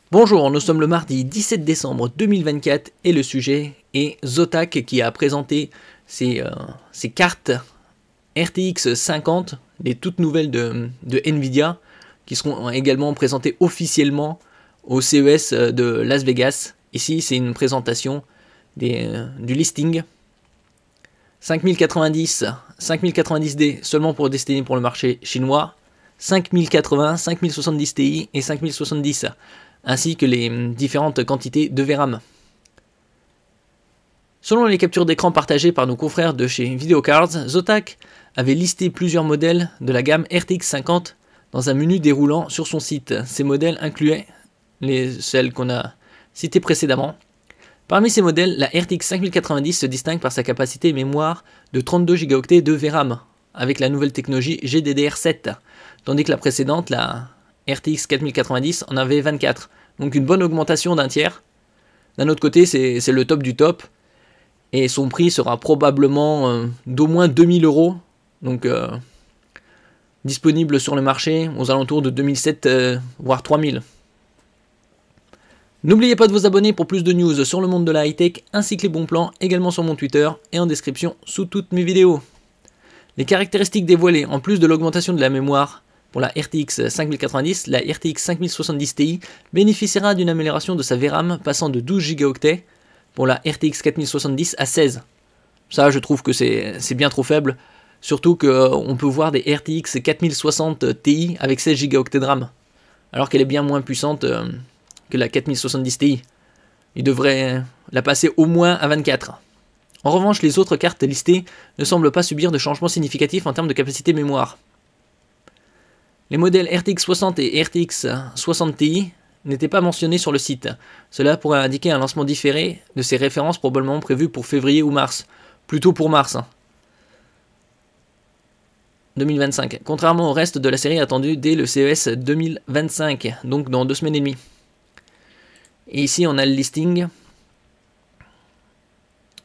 Bonjour, nous sommes le mardi 17 décembre 2024 et le sujet est Zotac qui a présenté ses cartes RTX 50, les toutes nouvelles de Nvidia, qui seront également présentées officiellement au CES de Las Vegas. Ici, c'est une présentation du listing. 5090, 5090D seulement pour destiné pour le marché chinois, 5080, 5070 Ti et 5070, ainsi que les différentes quantités de VRAM. Selon les captures d'écran partagées par nos confrères de chez Videocards, Zotac avait listé plusieurs modèles de la gamme RTX 50 dans un menu déroulant sur son site. Ces modèles incluaient celles qu'on a citées précédemment. Parmi ces modèles, la RTX 5090 se distingue par sa capacité mémoire de 32 Go de VRAM avec la nouvelle technologie GDDR7, tandis que la précédente, la RTX 4090, en avait 24. Donc une bonne augmentation d'un tiers. D'un autre côté, c'est le top du top. Et son prix sera probablement d'au moins 2000 €. Donc disponible sur le marché aux alentours de 2007, voire 3000. N'oubliez pas de vous abonner pour plus de news sur le monde de la high-tech ainsi que les bons plans également sur mon Twitter et en description sous toutes mes vidéos. Les caractéristiques dévoilées, en plus de l'augmentation de la mémoire pour la RTX 5090, la RTX 5070 Ti bénéficiera d'une amélioration de sa VRAM passant de 12 Go pour la RTX 4070 à 16. Ça, je trouve que c'est bien trop faible, surtout qu'on peut voir des RTX 4060 Ti avec 16 Go de RAM, alors qu'elle est bien moins puissante que la 4070 Ti. Il devrait la passer au moins à 24. En revanche, les autres cartes listées ne semblent pas subir de changements significatifs en termes de capacité mémoire. Les modèles RTX 60 et RTX 60 Ti n'étaient pas mentionnés sur le site. Cela pourrait indiquer un lancement différé de ces références probablement prévues pour février ou mars. Plutôt pour mars 2025, contrairement au reste de la série attendue dès le CES 2025, donc dans 2 semaines et demie. Et ici on a le listing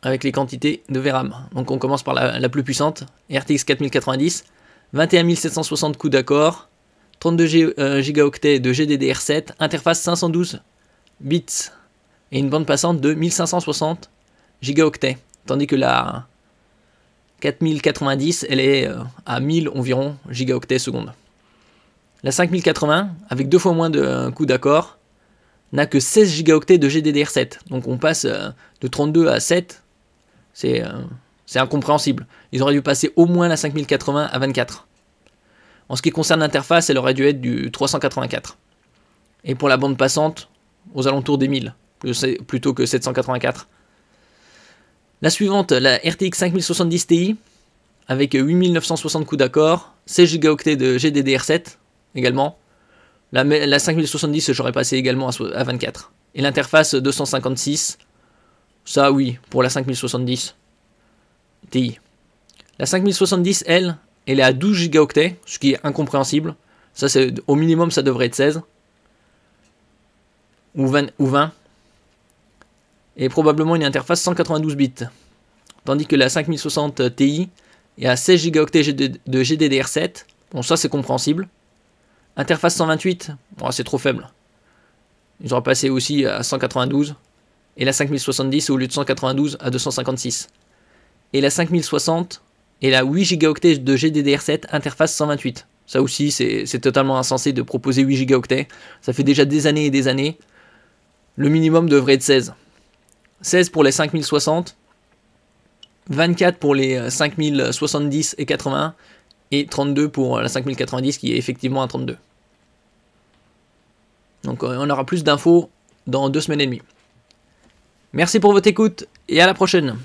avec les quantités de VRAM. Donc on commence par la plus puissante, RTX 4090, 21 760 coups d'accord, 32 Go de GDDR7, interface 512 bits et une bande passante de 1560 Go, tandis que la 4090 elle est à 1000 environ Go seconde. La 5080 avec 2 fois moins de coups d'accord n'a que 16 Go de GDDR7, donc on passe de 32 à 7. C'est incompréhensible. Ils auraient dû passer au moins la 5080 à 24. En ce qui concerne l'interface, elle aurait dû être du 384. Et pour la bande passante, aux alentours des 1000, plutôt que 784. La suivante, la RTX 5070 Ti, avec 8960 coups d'accord, 16 Go de GDDR7 également. La 5070, j'aurais passé également à 24. Et l'interface 256, ça oui, pour la 5070 Ti. La 5070, elle est à 12 Go, ce qui est incompréhensible. Ça, au minimum, ça devrait être 16. Ou 20. Et probablement une interface 192 bits. Tandis que la 5060 Ti est à 16 Go de GDDR7. Bon, ça, c'est compréhensible. Interface 128, bon, c'est trop faible. Ils auraient passé aussi à 192. Et la 5070 au lieu de 192 à 256. Et la 5060 et la 8 Go de GDDR7 interface 128. Ça aussi c'est totalement insensé de proposer 8 Go. Ça fait déjà des années et des années. Le minimum devrait être 16. 16 pour les 5060, 24 pour les 5070 et 80 et 32 pour la 5090 qui est effectivement un 32. Donc on aura plus d'infos dans 2 semaines et demie. Merci pour votre écoute et à la prochaine.